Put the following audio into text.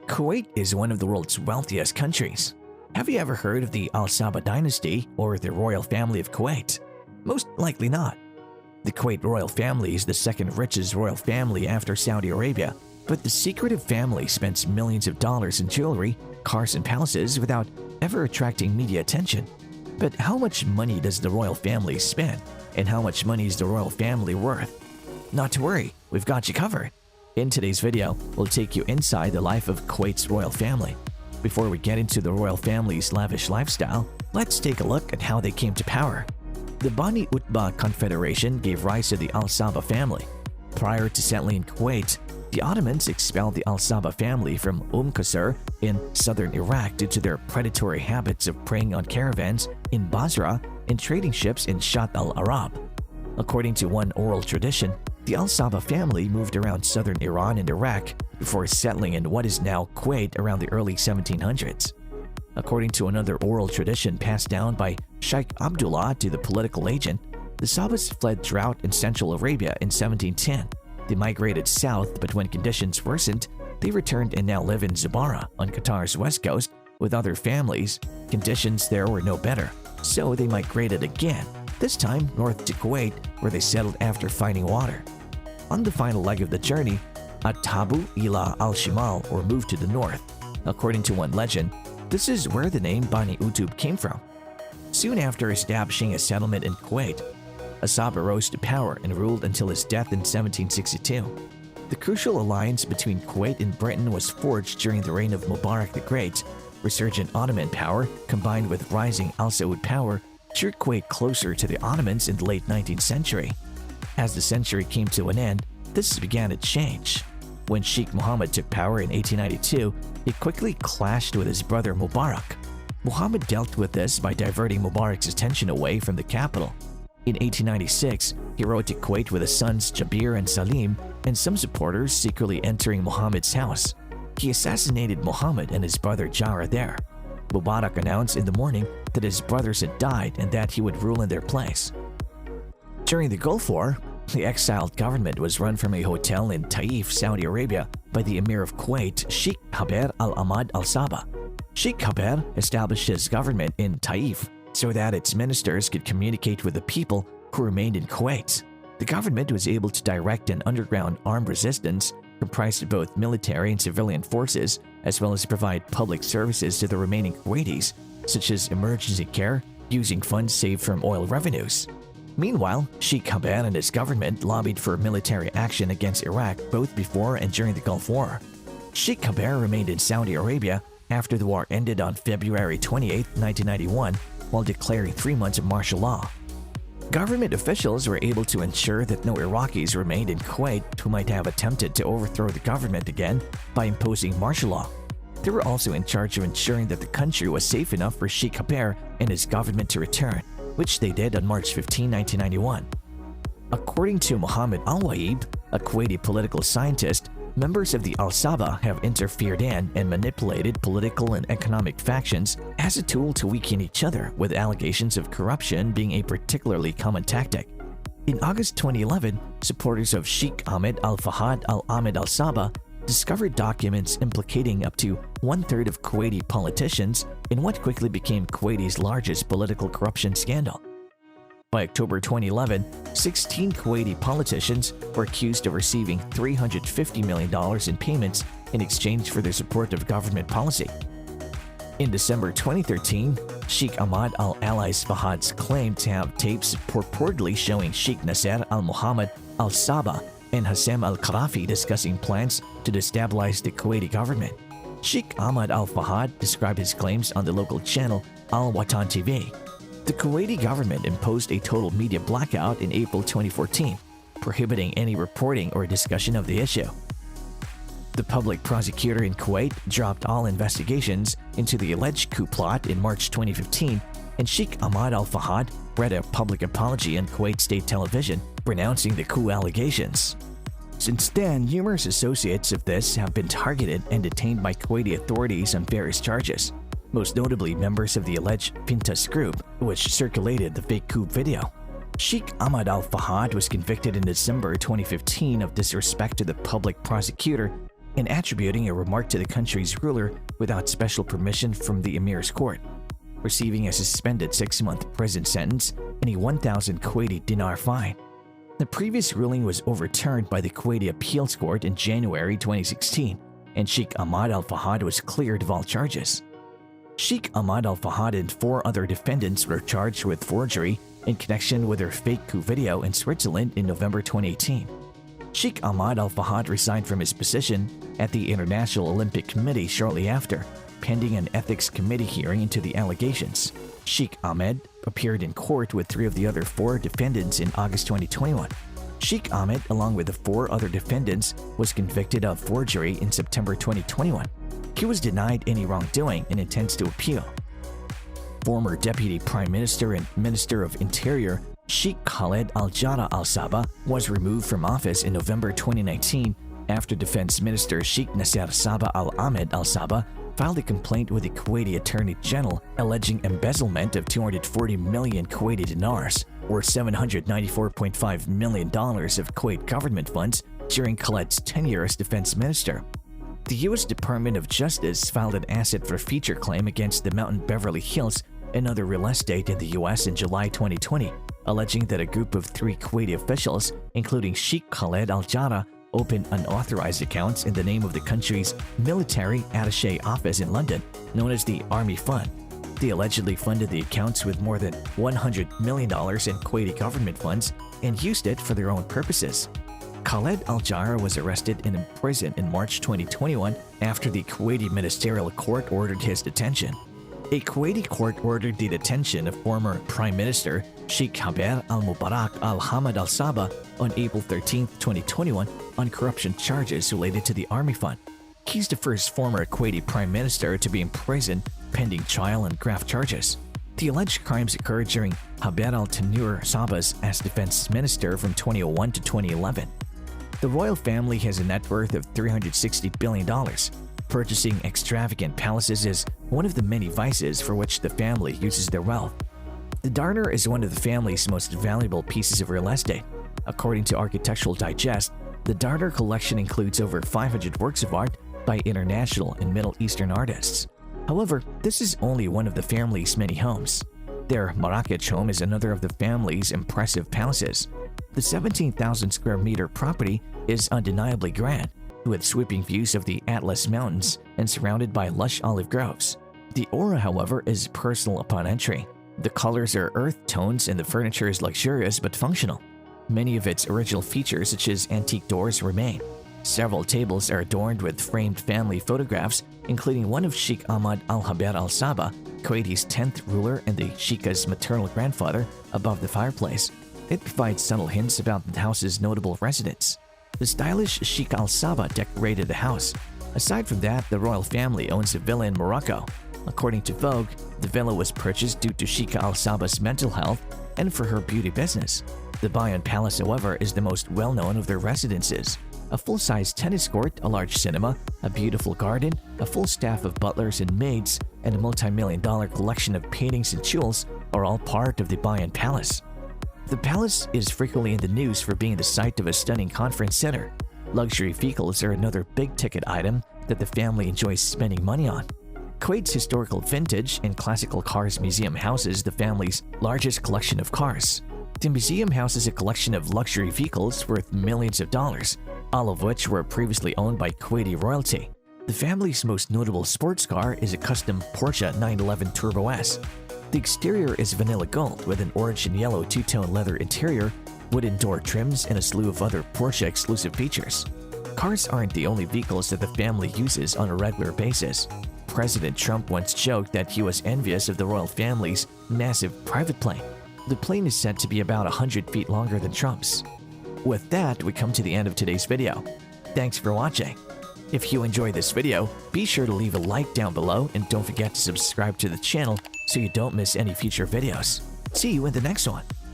Kuwait is one of the world's wealthiest countries. Have you ever heard of the Al-Sabah Dynasty or the royal family of Kuwait? Most likely not. The Kuwait royal family is the second richest royal family after Saudi Arabia, but the secretive family spends millions of dollars in jewelry, cars, and palaces without ever attracting media attention. But how much money does the royal family spend, and how much money is the royal family worth? Not to worry, we've got you covered. In today's video, we'll take you inside the life of Kuwait's royal family. Before we get into the royal family's lavish lifestyle, let's take a look at how they came to power. The Bani Utbah Confederation gave rise to the Al-Sabah family. Prior to settling in Kuwait, the Ottomans expelled the Al-Sabah family from Qusr in southern Iraq due to their predatory habits of preying on caravans in Basra and trading ships in Shatt al-Arab. According to one oral tradition, the Al-Sabah family moved around southern Iran and Iraq before settling in what is now Kuwait around the early 1700s. According to another oral tradition passed down by Sheikh Abdullah to the political agent, the Sabahs fled drought in Central Arabia in 1710. They migrated south, but when conditions worsened, they returned and now live in Zubarah on Qatar's west coast with other families. Conditions there were no better, so they migrated again, this time north to Kuwait, where they settled after finding water. On the final leg of the journey, At-Tabu ila al-Shimal, or moved to the north. According to one legend, this is where the name Bani Utub came from. Soon after establishing a settlement in Kuwait, Al-Sabah rose to power and ruled until his death in 1762. The crucial alliance between Kuwait and Britain was forged during the reign of Mubarak the Great. Resurgent Ottoman power, combined with rising Al Saud power, drew Kuwait closer to the Ottomans in the late 19th century. As the century came to an end, this began to change. When Sheikh Mohammed took power in 1892, he quickly clashed with his brother Mubarak. Muhammad dealt with this by diverting Mubarak's attention away from the capital. In 1896, he rode to Kuwait with his sons Jabir and Salim and some supporters secretly entering Muhammad's house. He assassinated Muhammad and his brother Jara there. Mubarak announced in the morning that his brothers had died and that he would rule in their place. During the Gulf War, the exiled government was run from a hotel in Taif, Saudi Arabia by the Emir of Kuwait, Sheikh Haber Al-Ahmad Al-Sabah. Sheikh Haber established his government in Taif so that its ministers could communicate with the people who remained in Kuwait. The government was able to direct an underground armed resistance comprised of both military and civilian forces, as well as provide public services to the remaining Kuwaitis, such as emergency care, using funds saved from oil revenues. Meanwhile, Sheikh Haber and his government lobbied for military action against Iraq both before and during the Gulf War. Sheikh Haber remained in Saudi Arabia after the war ended on February 28, 1991, while declaring 3 months of martial law. Government officials were able to ensure that no Iraqis remained in Kuwait who might have attempted to overthrow the government again by imposing martial law. They were also in charge of ensuring that the country was safe enough for Sheikh Haber and his government to return, which they did on March 15, 1991. According to Mohammed Al-Waib, a Kuwaiti political scientist, members of the Al-Sabah have interfered in and manipulated political and economic factions as a tool to weaken each other, with allegations of corruption being a particularly common tactic. In August 2011, supporters of Sheikh Ahmed Al-Fahad Al-Ahmad Al-Sabah discovered documents implicating up to one-third of Kuwaiti politicians in what quickly became Kuwaiti's largest political corruption scandal. By October 2011, 16 Kuwaiti politicians were accused of receiving $350 million in payments in exchange for their support of government policy. In December 2013, Sheikh Ahmad Al-Alai's Fahad's claimed to have tapes purportedly showing Sheikh Nasser Al-Muhammad Al-Sabah and Hassem Al-Qarafi discussing plans to destabilize the Kuwaiti government. Sheikh Ahmad Al-Fahad described his claims on the local channel Al-Watan TV. The Kuwaiti government imposed a total media blackout in April 2014, prohibiting any reporting or discussion of the issue. The public prosecutor in Kuwait dropped all investigations into the alleged coup plot in March 2015, and Sheikh Ahmad Al-Fahad read a public apology on Kuwait state television, renouncing the coup allegations. Since then, numerous associates of this have been targeted and detained by Kuwaiti authorities on various charges, most notably members of the alleged Pintas group, which circulated the fake coup video. Sheikh Ahmad Al-Fahad was convicted in December 2015 of disrespect to the public prosecutor and attributing a remark to the country's ruler without special permission from the emir's court, receiving a suspended 6-month prison sentence and a 1,000 Kuwaiti dinar fine. The previous ruling was overturned by the Kuwaiti Appeals Court in January 2016, and Sheikh Ahmad Al-Fahad was cleared of all charges. Sheikh Ahmad Al-Fahad and 4 other defendants were charged with forgery in connection with their fake coup video in Switzerland in November 2018. Sheikh Ahmad Al-Fahad resigned from his position at the International Olympic Committee shortly after, pending an ethics committee hearing into the allegations. Sheikh Ahmed appeared in court with 3 of the other 4 defendants in August 2021. Sheikh Ahmed, along with the 4 other defendants, was convicted of forgery in September 2021. He was denied any wrongdoing and intends to appeal. Former Deputy Prime Minister and Minister of Interior Sheikh Khaled Al-Jarrah Al-Sabah was removed from office in November 2019 after Defense Minister Sheikh Nasser Sabah Al-Ahmad Al-Sabah filed a complaint with the Kuwaiti Attorney General alleging embezzlement of 240 million Kuwaiti dinars, or $794.5 million of Kuwait government funds during Khaled's tenure as defense minister. The U.S. Department of Justice filed an asset forfeiture claim against the Mountain Beverly Hills, another real estate in the U.S. in July 2020, alleging that a group of 3 Kuwaiti officials, including Sheikh Khaled Al-Jarrah, opened unauthorized accounts in the name of the country's military attaché office in London, known as the Army Fund. They allegedly funded the accounts with more than $100 million in Kuwaiti government funds and used it for their own purposes. Khaled Al-Jarrah was arrested and imprisoned in March 2021 after the Kuwaiti Ministerial Court ordered his detention. A Kuwaiti court ordered the detention of former Prime Minister Sheikh Haber al-Mubarak al-Hamad al-Sabah on April 13, 2021 on corruption charges related to the Army Fund. He's the first former Kuwaiti Prime Minister to be imprisoned pending trial on graft charges. The alleged crimes occurred during Haber al-Tanur Sabah's as defense minister from 2001 to 2011. The royal family has a net worth of $360 billion. Purchasing extravagant palaces is one of the many vices for which the family uses their wealth. The Darner is one of the family's most valuable pieces of real estate. According to Architectural Digest, the Darner collection includes over 500 works of art by international and Middle Eastern artists. However, this is only one of the family's many homes. Their Marrakech home is another of the family's impressive palaces. The 17,000 square meter property is undeniably grand, with sweeping views of the Atlas Mountains and surrounded by lush olive groves. The aura, however, is personal upon entry. The colors are earth tones and the furniture is luxurious but functional. Many of its original features, such as antique doors, remain. Several tables are adorned with framed family photographs, including one of Sheikh Ahmad Al-Haber Al-Sabah, Kuwaiti's 10th ruler and the Sheikha's maternal grandfather, above the fireplace. It provides subtle hints about the house's notable residents. The stylish Sheikh Al-Sabah decorated the house. Aside from that, the royal family owns a villa in Morocco. According to Vogue, the villa was purchased due to Sheikh Al-Sabah's mental health and for her beauty business. The Bayan Palace, however, is the most well-known of their residences. A full-size tennis court, a large cinema, a beautiful garden, a full staff of butlers and maids, and a multi-million-dollar collection of paintings and jewels are all part of the Bayan Palace. The palace is frequently in the news for being the site of a stunning conference center. Luxury vehicles are another big-ticket item that the family enjoys spending money on. Kuwait's historical vintage and classical cars museum houses the family's largest collection of cars. The museum houses a collection of luxury vehicles worth millions of dollars, all of which were previously owned by Kuwaiti royalty. The family's most notable sports car is a custom Porsche 911 Turbo S. The exterior is vanilla gold with an orange and yellow two-tone leather interior, wooden door trims, and a slew of other Porsche exclusive features. Cars aren't the only vehicles that the family uses on a regular basis. President Trump once joked that he was envious of the royal family's massive private plane. The plane is said to be about 100 feet longer than Trump's. With that, we come to the end of today's video. Thanks for watching. If you enjoyed this video, be sure to leave a like down below and don't forget to subscribe to the channel so you don't miss any future videos. See you in the next one.